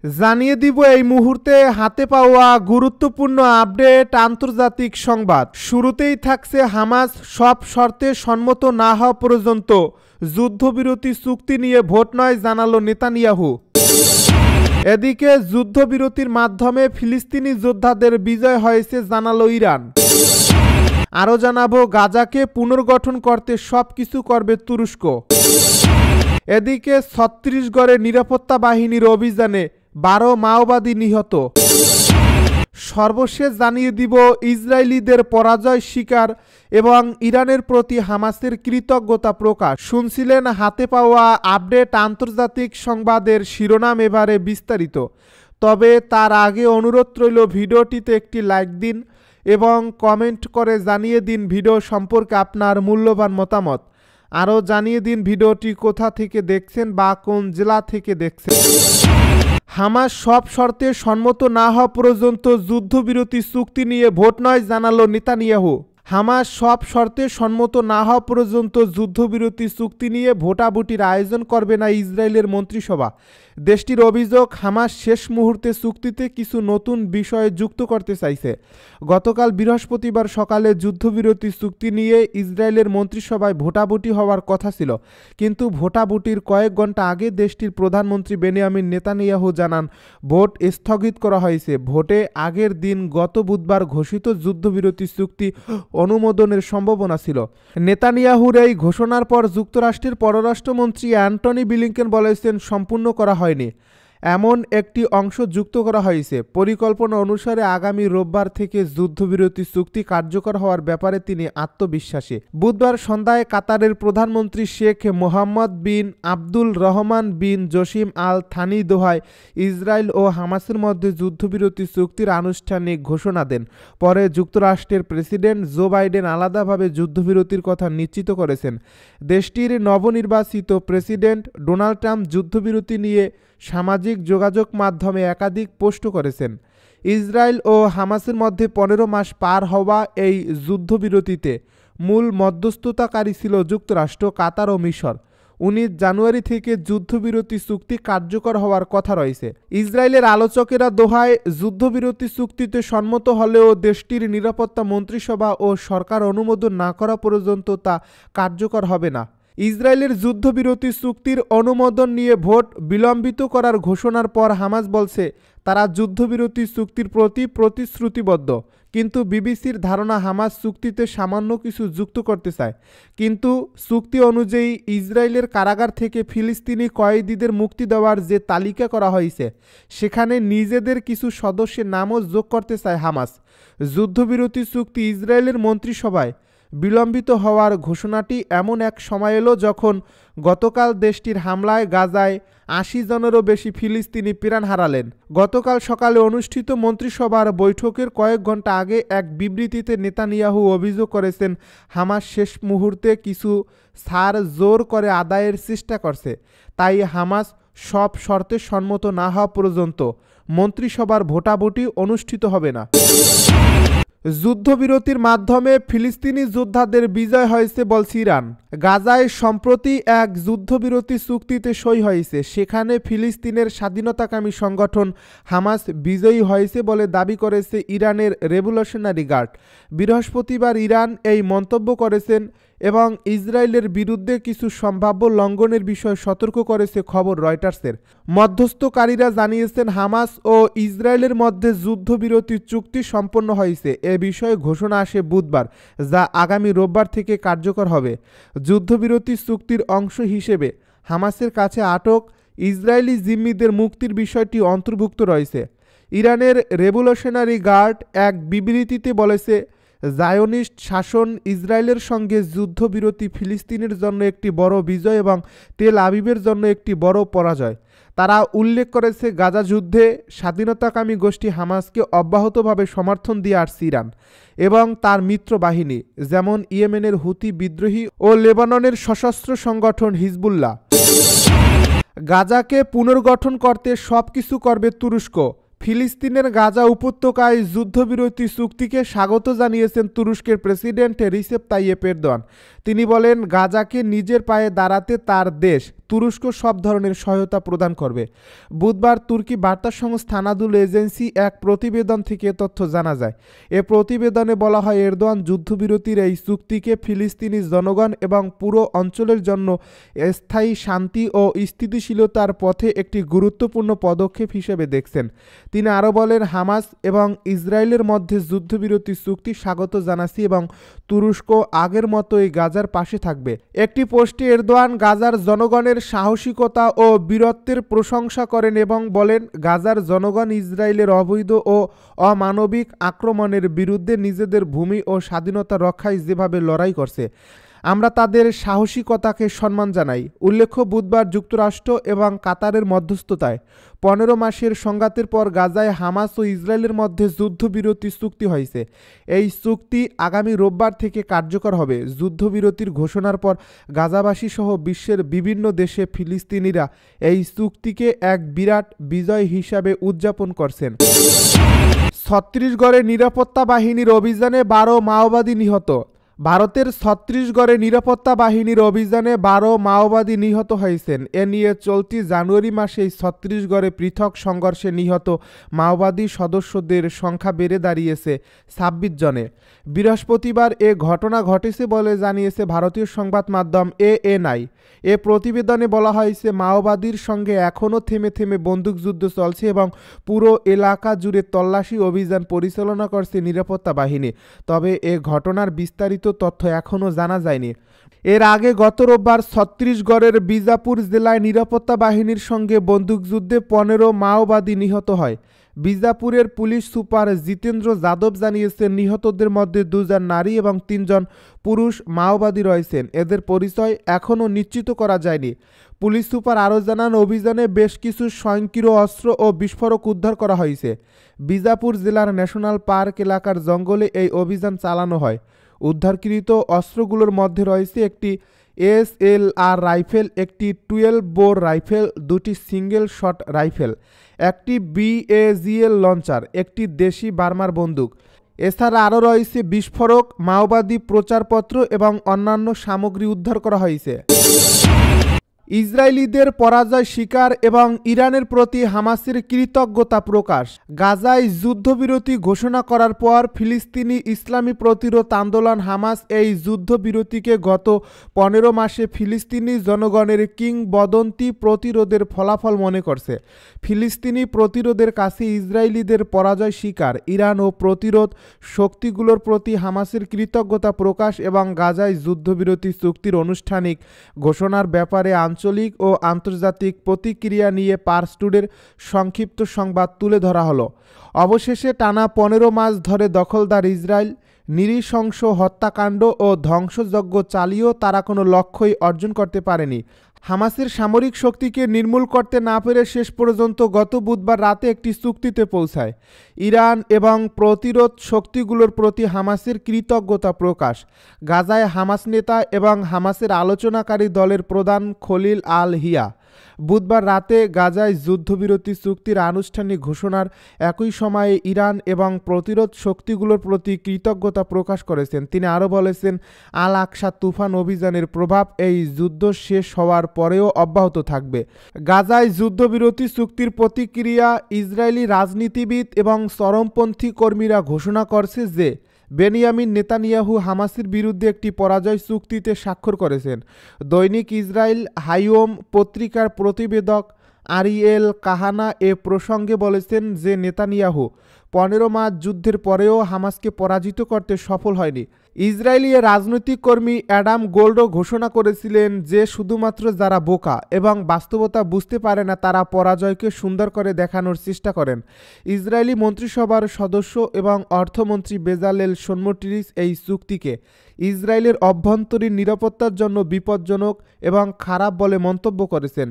জানিয়ে দিব এই মুহূর্তে হাতে পাওয়া গুরুত্বপূর্ণ আপডেট আন্তর্জাতিক সংবাদ। শুরুতেই থাকছে হামাস সব শর্তে সম্মত না হওয়া পর্যন্ত যুদ্ধবিরতি চুক্তি নিয়ে ভোট নয় জানালো নেতানিয়াহু। এদিকে যুদ্ধবিরতির মাধ্যমে ফিলিস্তিনি যোদ্ধাদের বিজয় হয়েছে জানালো ইরান। আরও জানাবো গাজাকে পুনর্গঠন করতে সবকিছু করবে তুরস্ক। এদিকে ছত্তিশগড়ে নিরাপত্তা বাহিনীর অভিযানে 12 মাওবাদী নিহত। সর্বশেষ জানিয়ে দিব ইসরায়েলিদের পরাজয় স্বীকার এবং ইরানের প্রতি হামাসের কৃতজ্ঞতা প্রকাশ। শুনছিলেন হাতে পাওয়া আপডেট আন্তর্জাতিক সংবাদের শিরোনাম, এবারে বিস্তারিত। তবে তার আগে অনুরোধ রইল ভিডিওটিতে একটি লাইক দিন এবং কমেন্ট করে জানিয়ে দিন ভিডিও সম্পর্কে আপনার মূল্যবান মতামত। আরও জানিয়ে দিন ভিডিওটি কোথা থেকে দেখছেন বা কোন জেলা থেকে দেখছেন। হামাস সব শর্তে সম্মত না হওয়া পর্যন্ত যুদ্ধবিরতি চুক্তি নিয়ে ভোট নয় জানালো নেতানিয়াহু। হামাস সব শর্তে সম্মত না হওয়া পর্যন্ত যুদ্ধবিরতি চুক্তি নিয়ে ভোটাভুটির আয়োজন করবে না ইসরায়েলের মন্ত্রিসভা। দেশটির অভিযোগ, হামাস শেষ মুহূর্তে চুক্তিতে কিছু নতুন বিষয় যুক্ত করতে চাইছে। গতকাল বৃহস্পতিবার সকালে যুদ্ধবিরতি চুক্তি নিয়ে ইসরায়েলের মন্ত্রিসভায় ভোটাভুটি হওয়ার কথা ছিল, কিন্তু ভোটাভুটির কয়েক ঘন্টা আগে দেশটির প্রধানমন্ত্রী বেনিয়ামিন নেতানিয়াহু জানান ভোট স্থগিত করা হয়েছে। ভোটে আগের দিন গত বুধবার ঘোষিত যুদ্ধবিরতি চুক্তি অনুমোদনের সম্ভাবনা ছিল। নেতানিয়াহুর এই ঘোষণার পর যুক্তরাষ্ট্রের পররাষ্ট্রমন্ত্রী অ্যান্টনি ব্লিংকেন বলেছেন সম্পূর্ণ করা হয়নি, এমন একটি অংশ যুক্ত করা হয়েছে। পরিকল্পনা অনুসারে আগামী রোববার থেকে যুদ্ধবিরতি চুক্তি কার্যকর হওয়ার ব্যাপারে তিনি আত্মবিশ্বাসী। বুধবার সন্ধ্যায় কাতারের প্রধানমন্ত্রী শেখ মোহাম্মদ বিন আব্দুল রহমান বিন জসিম আল থানি দোহায় ইসরায়েল ও হামাসের মধ্যে যুদ্ধবিরতি চুক্তির আনুষ্ঠানিক ঘোষণা দেন। পরে যুক্তরাষ্ট্রের প্রেসিডেন্ট জো বাইডেন আলাদাভাবে যুদ্ধবিরতির কথা নিশ্চিত করেছেন। দেশটির নবনির্বাচিত প্রেসিডেন্ট ডোনাল্ড ট্রাম্প যুদ্ধবিরতি নিয়ে সামাজিক যোগাযোগ মাধ্যমে একাধিক পোস্ট করেছেন। ইসরায়েল ও হামাসের মধ্যে 15 মাস পার হওয়া এই যুদ্ধবিরতিতে মূল মধ্যস্থতাকারী ছিল যুক্তরাষ্ট্র, কাতার ও মিশর। 19 জানুয়ারি থেকে যুদ্ধবিরতি চুক্তি কার্যকর হওয়ার কথা রয়েছে। ইসরায়েলের আলোচকেরা দোহায় যুদ্ধবিরতি চুক্তিতে সম্মত হলেও দেশটির নিরাপত্তা মন্ত্রিসভা ও সরকার অনুমোদন না করা পর্যন্ত তা কার্যকর হবে না। ইসরায়েলের যুদ্ধবিরতি চুক্তির অনুমোদন নিয়ে ভোট বিলম্বিত করার ঘোষণার পর হামাস বলছে তারা যুদ্ধবিরতি চুক্তির প্রতি প্রতিশ্রুতিবদ্ধ, কিন্তু বিবিসির ধারণা হামাস চুক্তিতে সামান্য কিছু যুক্ত করতে চায়। কিন্তু চুক্তি অনুযায়ী ইসরায়েলের কারাগার থেকে ফিলিস্তিনি কয়েদিদের মুক্তি দেওয়ার যে তালিকা করা হয়েছে সেখানে নিজেদের কিছু সদস্যের নামও যোগ করতে চায় হামাস। যুদ্ধবিরতি চুক্তি ইসরায়েলের মন্ত্রিসভায় বিলম্বিত হওয়ার ঘোষণাটি এমন এক সময় এলো যখন গতকাল দেশটির হামলায় গাজায় 80 জনেরও বেশি ফিলিস্তিনি প্রাণ হারালেন। গতকাল সকালে অনুষ্ঠিত মন্ত্রিসভার বৈঠকের কয়েক ঘন্টা আগে এক বিবৃতিতে নেতানিয়াহু অভিযোগ করেছেন হামাস শেষ মুহূর্তে কিছু ছাড় জোর করে আদায়ের চেষ্টা করছে, তাই হামাস সব শর্তে সম্মত না হওয়া পর্যন্ত মন্ত্রিসভার ভোটাভুটি অনুষ্ঠিত হবে না। যুদ্ধবিরতির মাধ্যমে ফিলিস্তিনি যোদ্ধাদের বিজয় হয়েছে বলছে ইরান। গাজায় সম্প্রতি এক যুদ্ধবিরতি চুক্তিতে সই হয়েছে, সেখানে ফিলিস্তিনের স্বাধীনতাকামী সংগঠন হামাস বিজয়ী হয়েছে বলে দাবি করেছে ইরানের রেভলিউশনারি গার্ড। বৃহস্পতিবার ইরান এই মন্তব্য করেছেন এবং ইসরায়েলের বিরুদ্ধে কিছু সম্ভাব্য লঙ্ঘনের বিষয়ে সতর্ক করেছে খবর রয়টার্সের। মধ্যস্থকারীরা জানিয়েছেন হামাস ও ইসরায়েলের মধ্যে যুদ্ধবিরতি চুক্তি সম্পন্ন হয়েছে। এ বিষয়ে ঘোষণা আসে বুধবার, যা আগামী রোববার থেকে কার্যকর হবে। যুদ্ধবিরতি চুক্তির অংশ হিসেবে হামাসের কাছে আটক ইসরায়েলি জিম্মিদের মুক্তির বিষয়টি অন্তর্ভুক্ত রয়েছে। ইরানের রেভলিউশনারি গার্ড এক বিবৃতিতে বলেছে জায়োনিস্ট শাসন ইসরায়েলের সঙ্গে যুদ্ধবিরতি ফিলিস্তিনের জন্য একটি বড় বিজয় এবং তেল আবিবের জন্য একটি বড় পরাজয়। তারা উল্লেখ করেছে গাজা যুদ্ধে স্বাধীনতাকামী গোষ্ঠী হামাসকে অব্যাহতভাবে সমর্থন দিয়ে আসছে ইরান এবং তার মিত্র বাহিনী, যেমন ইয়েমেনের হুতি বিদ্রোহী ও লেবাননের সশস্ত্র সংগঠন হিজবুল্লাহ। গাজাকে পুনর্গঠন করতে সবকিছু করবে তুরস্ক। ফিলিস্তিনের গাজা উপত্যকায় যুদ্ধবিরতি চুক্তিকে স্বাগত জানিয়েছেন তুরস্কের প্রেসিডেন্ট রিসেপ তাইয়েপ এরদোয়ান। তিনি বলেন, গাজাকে নিজের পায়ে দাঁড়াতে তার দেশ তুরস্ক সব ধরনের সহায়তা প্রদান করবে। বুধবার তুর্কি বার্তা সংস্থা আনাদুল এজেন্সি এক প্রতিবেদন থেকে তথ্য জানা যায়। এ প্রতিবেদনে বলা হয়, এরদোয়ান যুদ্ধবিরতির এই চুক্তিকে ফিলিস্তিনি জনগণ এবং পুরো অঞ্চলের জন্য স্থায়ী শান্তি ও স্থিতিশীলতার পথে একটি গুরুত্বপূর্ণ পদক্ষেপ হিসেবে দেখছেন। তিনি আরও বলেন, হামাস এবং ইসরায়েলের মধ্যে যুদ্ধবিরতি চুক্তি স্বাগত জানাচ্ছি এবং তুরস্ক আগের মতোই গাজার পাশে থাকবে। একটি পোস্টে এরদোয়ান গাজার জনগণের সাহসিকতা ও বীরত্বের প্রশংসা করেন এবং বলেন, গাজার জনগণ ইসরায়েলের অবৈধ ও অমানবিক আক্রমণের বিরুদ্ধে নিজেদের ভূমি ও স্বাধীনতা রক্ষায় যেভাবে লড়াই করছে, আমরা তাদের সাহসিকতাকে সম্মান জানাই। উল্লেখ্য, বুধবার যুক্তরাষ্ট্র এবং কাতারের মধ্যস্থতায় 15 মাসের সংঘাতের পর গাজায় হামাস ও ইসরায়েলের মধ্যে যুদ্ধবিরতি চুক্তি হয়েছে। এই চুক্তি আগামী রোববার থেকে কার্যকর হবে। যুদ্ধবিরতির ঘোষণার পর গাজাবাসী সহ বিশ্বের বিভিন্ন দেশে ফিলিস্তিনিরা এই চুক্তিকে এক বিরাট বিজয় হিসাবে উদযাপন করছেন। ছত্তিশগড়ে নিরাপত্তা বাহিনীর অভিযানে 12 মাওবাদী নিহত। ভারতের ছত্তিশগড়ে নিরাপত্তা বাহিনীর অভিযানে 12 মাওবাদী নিহত হয়েছেন। এ নিয়ে চলতি জানুয়ারি মাসেই ছত্তিশগড়ে পৃথক সংঘর্ষে নিহত মাওবাদী সদস্যদের সংখ্যা বেড়ে দাঁড়িয়েছে 26 জনে। বৃহস্পতিবার এ ঘটনা ঘটেছে বলে জানিয়েছে ভারতীয় সংবাদ মাধ্যম ANI। এ প্রতিবেদনে বলা হয়েছে, মাওবাদীর সঙ্গে এখনও থেমে থেমে বন্দুকযুদ্ধ চলছে এবং পুরো এলাকা জুড়ে তল্লাশি অভিযান পরিচালনা করছে নিরাপত্তা বাহিনী। তবে এ ঘটনার বিস্তারিত তথ্য এখনও জানা যায়নি। এর আগে গত রোববার ছত্তিশগড়ের বিজাপুর জেলায় নিরাপত্তা বাহিনীর সঙ্গে বন্দুকযুদ্ধে 15 মাওবাদী নিহত হয়। বিজাপুরের পুলিশ সুপার জিতেন্দ্র যাদব জানিয়েছেন, নিহতদের মধ্যে 2 জন নারী এবং 3 জন পুরুষ মাওবাদী রয়েছেন। এদের পরিচয় এখনও নিশ্চিত করা যায়নি। পুলিশ সুপার আরও জানান, অভিযানে বেশ কিছু স্বয়ংক্রিয় অস্ত্র ও বিস্ফোরক উদ্ধার করা হয়েছে। বিজাপুর জেলার ন্যাশনাল পার্ক এলাকার জঙ্গলে এই অভিযান চালানো হয়। উদ্ধারকৃত অস্ত্রগুলোর মধ্যে রয়েছে একটি SLR রাইফেল, একটি 12 বোর রাইফেল, 2টি সিঙ্গেল শট রাইফেল, একটি BAGL লঞ্চার, একটি দেশি বার্মার বন্দুক। এছাড়া আরও রয়েছে বিস্ফোরক, মাওবাদী প্রচারপত্র এবং অন্যান্য সামগ্রী উদ্ধার করা হয়েছে। ইসরায়েলিদের পরাজয় স্বীকার এবং ইরানের প্রতি হামাসের কৃতজ্ঞতা প্রকাশ। গাজায় যুদ্ধবিরতি ঘোষণা করার পর ফিলিস্তিনি ইসলামী প্রতিরোধ আন্দোলন হামাস এই যুদ্ধবিরতিকে গত 15 মাসে ফিলিস্তিনি জনগণের কিংবদন্তি প্রতিরোধের ফলাফল মনে করছে। ফিলিস্তিনি প্রতিরোধের কাছে ইসরায়েলিদের পরাজয় স্বীকার, ইরান ও প্রতিরোধ শক্তিগুলোর প্রতি হামাসের কৃতজ্ঞতা প্রকাশ এবং গাজায় যুদ্ধবিরতি চুক্তির আনুষ্ঠানিক ঘোষণার ব্যাপারে আঞ্চলিক ও আন্তর্জাতিক প্রতিক্রিয়া নিয়ে পার্স টুডের সংক্ষিপ্ত সংবাদ তুলে ধরা হলো। অবশেষে টানা 15 মাস ধরে দখলদার ইসরায়েল নৃশংস হত্যাকাণ্ড ও ধ্বংসযজ্ঞ চালিয়েও তারা কোনো লক্ষ্যই অর্জন করতে পারেনি। হামাসের সামরিক শক্তিকে নির্মূল করতে না পেরে শেষ পর্যন্ত গত বুধবার রাতে একটি চুক্তিতে পৌঁছায়। ইরান এবং প্রতিরোধ শক্তিগুলোর প্রতি হামাসের কৃতজ্ঞতা প্রকাশ। গাজায় হামাস নেতা এবং হামাসের আলোচনাকারী দলের প্রধান খলিল আল হিয়া বুধবার রাতে গাজায় যুদ্ধবিরতি চুক্তির আনুষ্ঠানিক ঘোষণার একই সময়ে ইরান এবং প্রতিরোধ শক্তিগুলোর প্রতি কৃতজ্ঞতা প্রকাশ করেছেন। তিনি আরও বলেছেন, আল আকসা তুফান অভিযানের প্রভাব এই যুদ্ধ শেষ হওয়ার পরেও অব্যাহত থাকবে। গাজায় যুদ্ধবিরতি চুক্তির প্রতিক্রিয়া ইসরায়েলি রাজনীতিবিদ এবং চরমপন্থী কর্মীরা ঘোষণা করছে যে বেনিয়ামিন নেতানিয়াহু হামাসের বিরুদ্ধে একটি পরাজয় চুক্তিতে স্বাক্ষর করেছেন। দৈনিক ইসরায়েল হাইওম পত্রিকার প্রতিবেদক আরিয়েল কাহানা এ প্রসঙ্গে বলেছেন যে নেতানিয়াহু 15 মাস যুদ্ধের পরেও হামাসকে পরাজিত করতে সফল হয়নি। ইসরায়েলি রাজনৈতিক কর্মী অ্যাডাম গোল্ডও ঘোষণা করেছিলেন যে শুধুমাত্র যারা বোকা এবং বাস্তবতা বুঝতে পারে না তারা পরাজয়কে সুন্দর করে দেখানোর চেষ্টা করেন। ইসরায়েলি মন্ত্রিসভার সদস্য এবং অর্থমন্ত্রী বেজালেল শোনমোট্রিস এই চুক্তিকে ইসরায়েলের অভ্যন্তরীণ নিরাপত্তার জন্য বিপজ্জনক এবং খারাপ বলে মন্তব্য করেছেন।